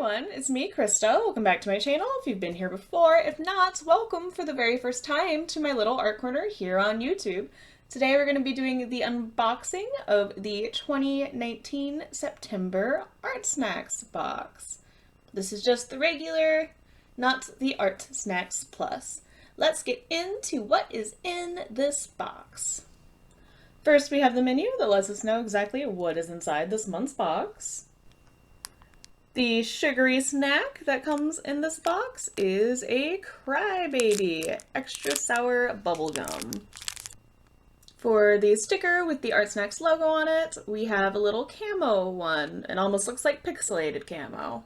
everyone, it's me, Krista. Welcome back to my channel if you've been here before. If not, welcome for the very first time to my little art corner here on YouTube. Today we're going to be doing the unboxing of the 2019 September Artsnacks box. This is just the regular, not the Artsnacks Plus. Let's get into what is in this box. First, we have the menu that lets us know exactly what is inside this month's box. The sugary snack that comes in this box is a Crybaby extra sour bubblegum. For the sticker with the Artsnacks logo on it, we have a little camo one. It almost looks like pixelated camo.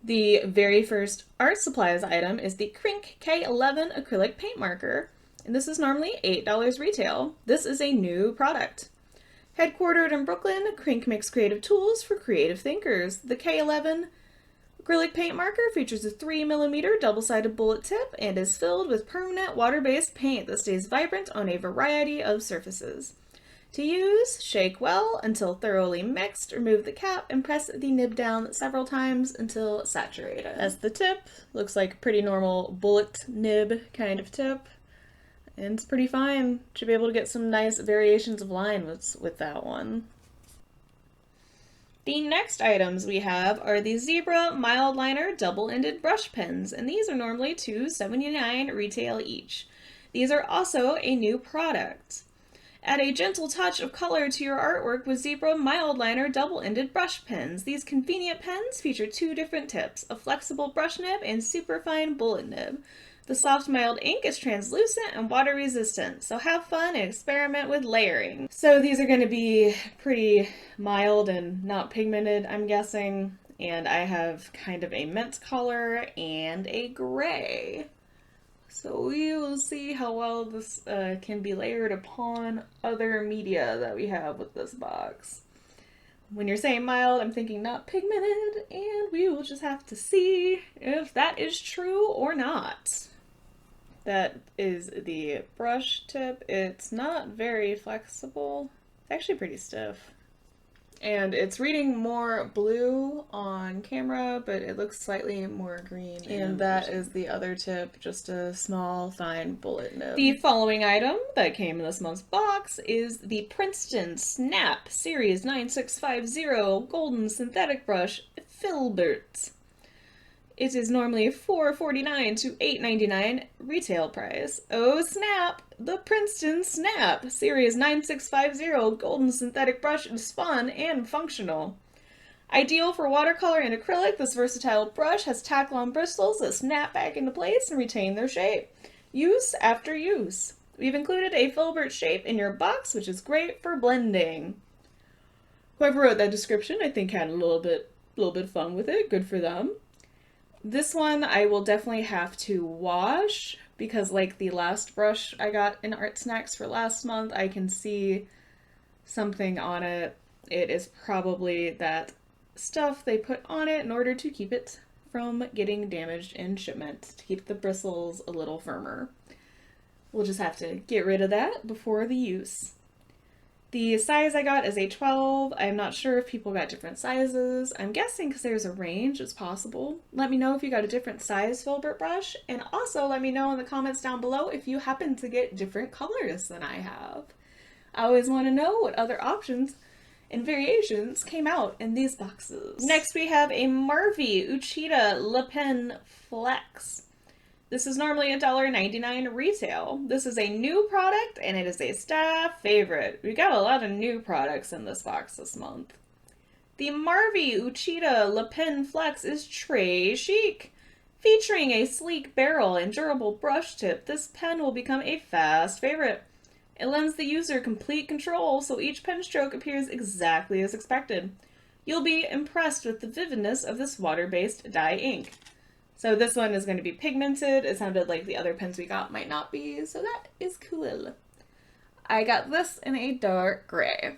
The very first art supplies item is the Crink K11 acrylic paint marker, and this is normally $8 retail. This is a new product. Headquartered in Brooklyn, Crink makes creative tools for creative thinkers. The K11 acrylic paint marker features a 3mm double-sided bullet tip and is filled with permanent water-based paint that stays vibrant on a variety of surfaces. To use, shake well until thoroughly mixed, remove the cap, and press the nib down several times until saturated. As the tip, looks like a pretty normal bullet nib kind of tip. And it's pretty fine. Should be able to get some nice variations of line with that one. The next items we have are the Zebra Mild Liner double-ended brush pens, and these are normally $2.79 retail each. These are also a new product. Add a gentle touch of color to your artwork with Zebra Mild Liner double-ended brush pens. These convenient pens feature two different tips, a flexible brush nib and superfine bullet nib. The soft mild ink is translucent and water resistant, so have fun and experiment with layering. So these are going to be pretty mild and not pigmented, I'm guessing, and I have kind of a mint color and a gray. So we will see how well this can be layered upon other media that we have with this box. When you're saying mild, I'm thinking not pigmented, and we will just have to see if that is true or not. That is the brush tip. It's not very flexible. It's actually pretty stiff. And it's reading more blue on camera, but it looks slightly more green. And that is the other tip, just a small, fine bullet nib. The following item that came in this month's box is the Princeton Snap Series 9650 Golden Synthetic Brush Filbert. It is normally $4.49 to $8.99 retail price. Oh snap! The Princeton Snap Series 9650 Golden Synthetic Brush is fun and functional. Ideal for watercolor and acrylic, this versatile brush has tack-on bristles that snap back into place and retain their shape. Use after use. We've included a filbert shape in your box, which is great for blending. Whoever wrote that description, I think, had a little bit of fun with it. Good for them. This one I will definitely have to wash because, like the last brush I got in Artsnacks for last month, I can see something on it. It is probably that stuff they put on it in order to keep it from getting damaged in shipment, to keep the bristles a little firmer. We'll just have to get rid of that before the use. The size I got is a 12. I'm not sure if people got different sizes. I'm guessing because there's a range, it's possible. Let me know if you got a different size filbert brush, and also let me know in the comments down below if you happen to get different colors than I have. I always want to know what other options and variations came out in these boxes. Next we have a Marvy Uchida Le Pen Flex. This is normally $1.99 retail. This is a new product and it is a staff favorite. We got a lot of new products in this box this month. The Marvy Uchida Le Pen Flex is très chic. Featuring a sleek barrel and durable brush tip, this pen will become a fast favorite. It lends the user complete control, so each pen stroke appears exactly as expected. You'll be impressed with the vividness of this water-based dye ink. So this one is going to be pigmented. It sounded like the other pens we got might not be, so that is cool. I got this in a dark gray,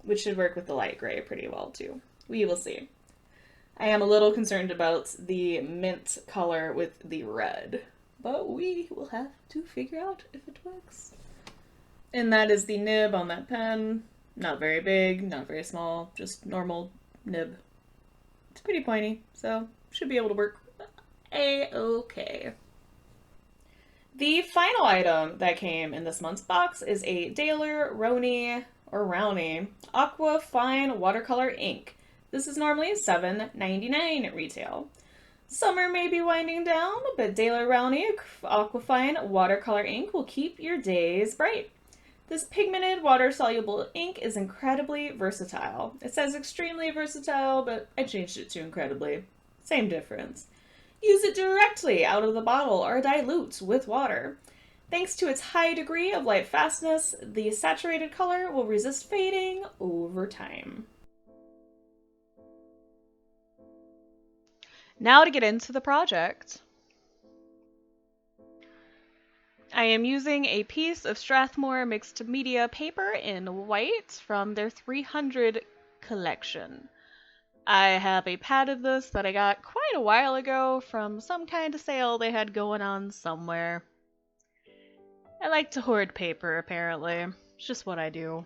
which should work with the light gray pretty well too. We will see. I am a little concerned about the mint color with the red, but we will have to figure out if it works. And that is the nib on that pen. Not very big, not very small, just normal nib. It's pretty pointy, so should be able to work a-okay. The final item that came in this month's box is a daler-rowney Aqua Fine Watercolor Ink. This is normally $7.99 retail. Summer may be winding down, but daler-rowney Aquafine Watercolor Ink will keep your days bright. This pigmented water-soluble ink is incredibly versatile. It says extremely versatile, but I changed it to incredibly. Same difference. Use it directly out of the bottle or dilute with water. Thanks to its high degree of light fastness, the saturated color will resist fading over time. Now to get into the project. I am using a piece of Strathmore mixed media paper in white from their 300 collection. I have a pad of this that I got quite a while ago from some kind of sale they had going on somewhere. I like to hoard paper, apparently. It's just what I do.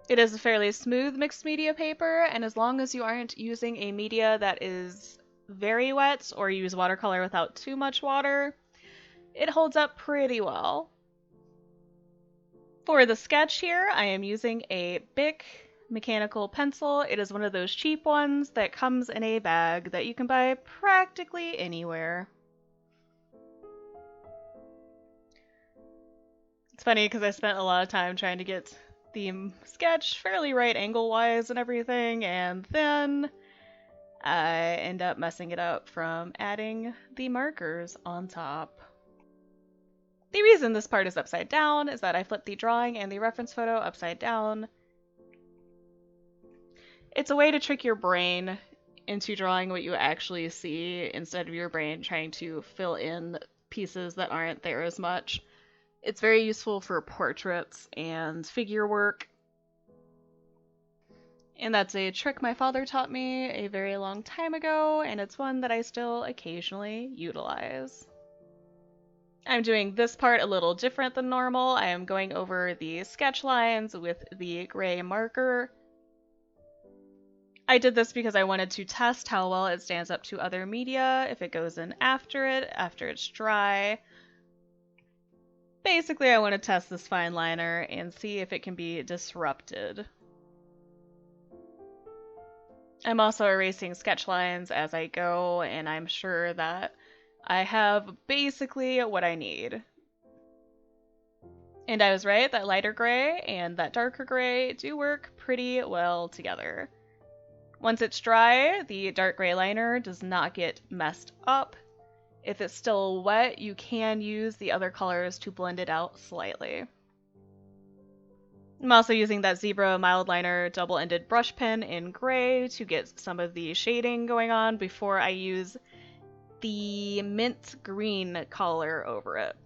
It is a fairly smooth mixed media paper, and as long as you aren't using a media that is very wet or use watercolor without too much water, it holds up pretty well. For the sketch here, I am using a Bic mechanical pencil. It is one of those cheap ones that comes in a bag that you can buy practically anywhere. It's funny because I spent a lot of time trying to get the sketch fairly right angle-wise and everything, and then I end up messing it up from adding the markers on top. The reason this part is upside down is that I flipped the drawing and the reference photo upside down. It's a way to trick your brain into drawing what you actually see instead of your brain trying to fill in pieces that aren't there as much. It's very useful for portraits and figure work. And that's a trick my father taught me a very long time ago, and it's one that I still occasionally utilize. I'm doing this part a little different than normal. I am going over the sketch lines with the gray marker. I did this because I wanted to test how well it stands up to other media, if it goes in after it's dry. Basically, I want to test this fine liner and see if it can be disrupted. I'm also erasing sketch lines as I go, and I'm sure that I have basically what I need. And I was right, that lighter gray and that darker gray do work pretty well together. Once it's dry, the dark gray liner does not get messed up. If it's still wet, you can use the other colors to blend it out slightly. I'm also using that Zebra mild liner double-ended brush pen in gray to get some of the shading going on before I use the mint green color over it.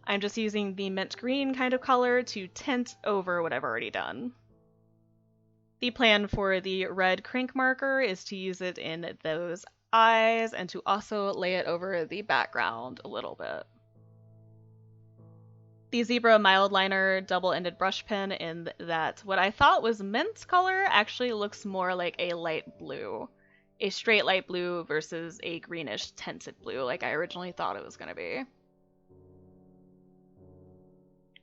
I'm just using the mint green kind of color to tint over what I've already done. The plan for the red crink marker is to use it in those eyes and to also lay it over the background a little bit. The Zebra mild liner double-ended brush pen in that what I thought was mint color actually looks more like a light blue. A straight light blue versus a greenish tinted blue like I originally thought it was going to be.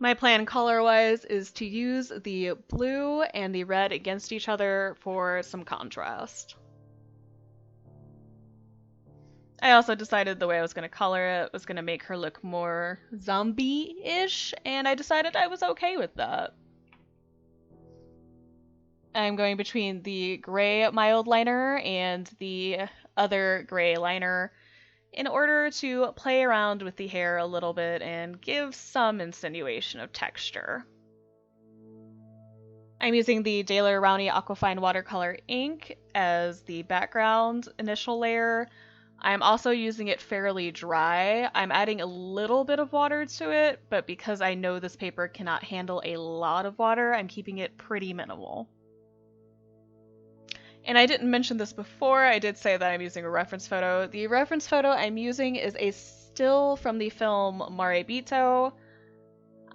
My plan color-wise is to use the blue and the red against each other for some contrast. I also decided the way I was going to color it was going to make her look more zombie-ish, and I decided I was okay with that. I'm going between the gray mild liner and the other gray liner in order to play around with the hair a little bit and give some insinuation of texture. I'm using the daler-rowney Aquafine Watercolor ink as the background initial layer. I'm also using it fairly dry. I'm adding a little bit of water to it, but because I know this paper cannot handle a lot of water, I'm keeping it pretty minimal. And I didn't mention this before, I did say that I'm using a reference photo. The reference photo I'm using is a still from the film Mare Bito.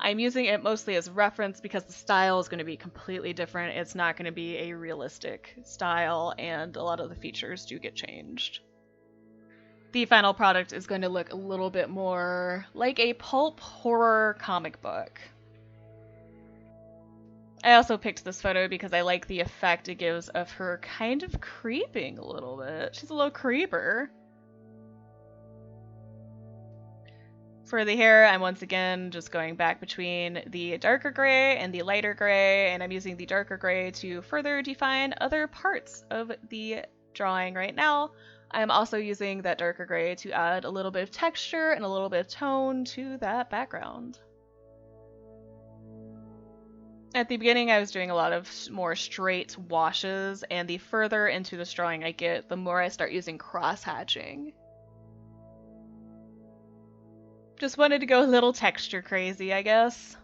I'm using it mostly as reference because the style is going to be completely different. It's not going to be a realistic style, and a lot of the features do get changed. The final product is going to look a little bit more like a pulp horror comic book. I also picked this photo because I like the effect it gives of her kind of creeping a little bit. She's a little creeper. For the hair, I'm once again just going back between the darker gray and the lighter gray, and I'm using the darker gray to further define other parts of the drawing right now. I'm also using that darker gray to add a little bit of texture and a little bit of tone to that background. At the beginning, I was doing a lot of more straight washes, and the further into this drawing I get, the more I start using cross-hatching. Just wanted to go a little texture crazy, I guess.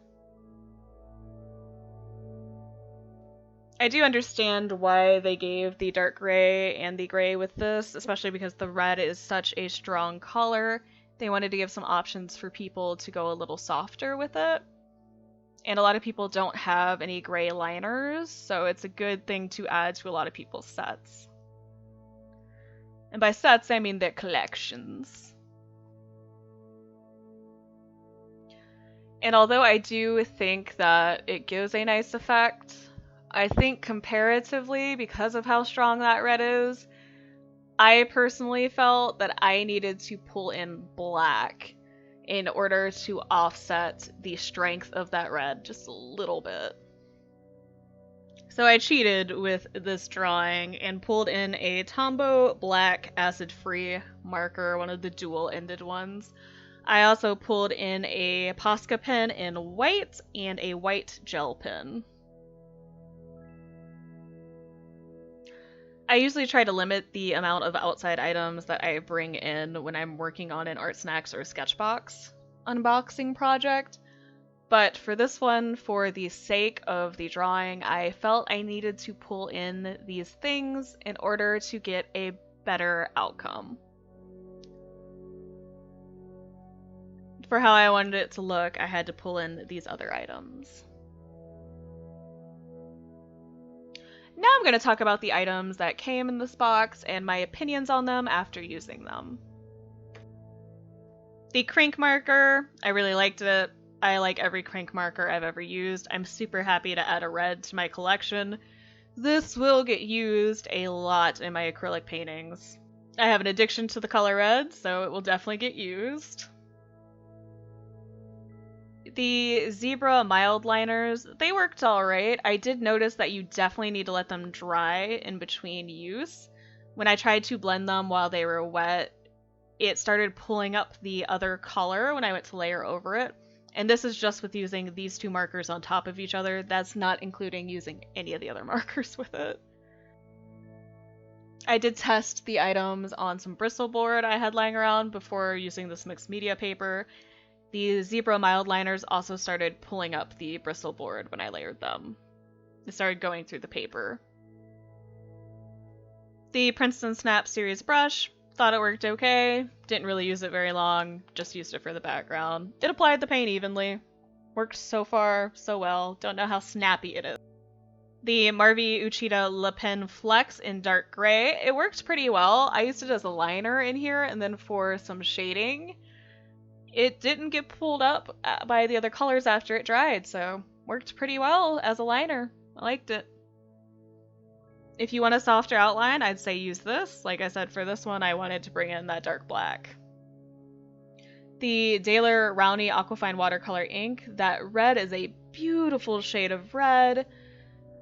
I do understand why they gave the dark gray and the gray with this, especially because the red is such a strong color. They wanted to give some options for people to go a little softer with it. And a lot of people don't have any gray liners, so it's a good thing to add to a lot of people's sets. And by sets, I mean their collections. And although I do think that it gives a nice effect, I think comparatively, because of how strong that red is, I personally felt that I needed to pull in black in order to offset the strength of that red just a little bit. So I cheated with this drawing and pulled in a Tombow black acid-free marker, one of the dual-ended ones. I also pulled in a Posca pen in white and a white gel pen. I usually try to limit the amount of outside items that I bring in when I'm working on an Artsnacks or Sketchbox unboxing project, but for this one, for the sake of the drawing, I felt I needed to pull in these things in order to get a better outcome. For how I wanted it to look, I had to pull in these other items. Now I'm going to talk about the items that came in this box and my opinions on them after using them. The Crink marker, I really liked it. I like every Crink marker I've ever used. I'm super happy to add a red to my collection. This will get used a lot in my acrylic paintings. I have an addiction to the color red, so it will definitely get used. The zebra mild liners, they worked alright. I did notice that you definitely need to let them dry in between use. When I tried to blend them while they were wet, it started pulling up the other color when I went to layer over it. And this is just with using these two markers on top of each other. That's not including using any of the other markers with it. I did test the items on some Bristol board I had lying around before using this mixed media paper. The zebra mild liners also started pulling up the Bristol board when I layered them. It started going through the paper. The Princeton Snap Series brush, thought it worked okay. Didn't really use it very long, just used it for the background. It applied the paint evenly. Worked so far, so well. Don't know how snappy it is. The Marvi Uchida Le Pen Flex in dark gray, it worked pretty well. I used it as a liner in here and then for some shading. It didn't get pulled up by the other colors after it dried, so worked pretty well as a liner. I liked it. If you want a softer outline, I'd say use this. Like I said, for this one, I wanted to bring in that dark black. The daler-rowney Aquafine watercolor ink, that red is a beautiful shade of red,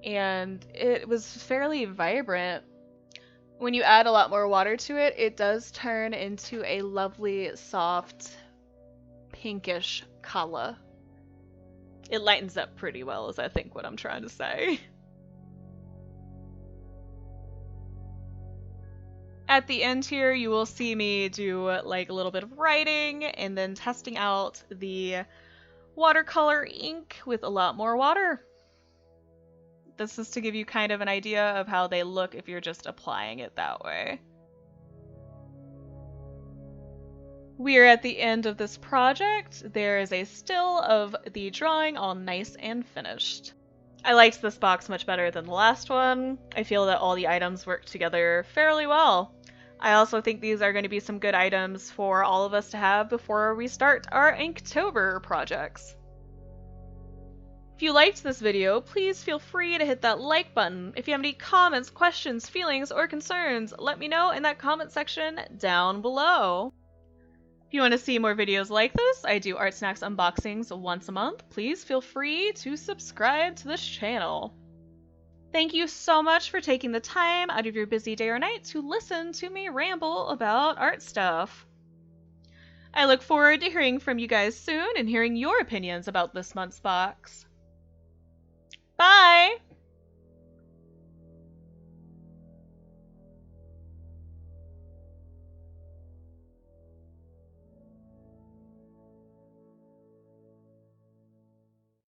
and it was fairly vibrant. When you add a lot more water to it, it does turn into a lovely, soft, pinkish color. It lightens up pretty well, is I think what I'm trying to say. At the end here, you will see me do like a little bit of writing and then testing out the watercolor ink with a lot more water. This is to give you kind of an idea of how they look if you're just applying it that way. We are at the end of this project. There is a still of the drawing all nice and finished. I liked this box much better than the last one. I feel that all the items work together fairly well. I also think these are going to be some good items for all of us to have before we start our Inktober projects. If you liked this video, please feel free to hit that like button. If you have any comments, questions, feelings, or concerns, let me know in that comment section down below. If you want to see more videos like this, I do Artsnacks unboxings once a month. Please feel free to subscribe to this channel. Thank you so much for taking the time out of your busy day or night to listen to me ramble about art stuff. I look forward to hearing from you guys soon and hearing your opinions about this month's box. Bye!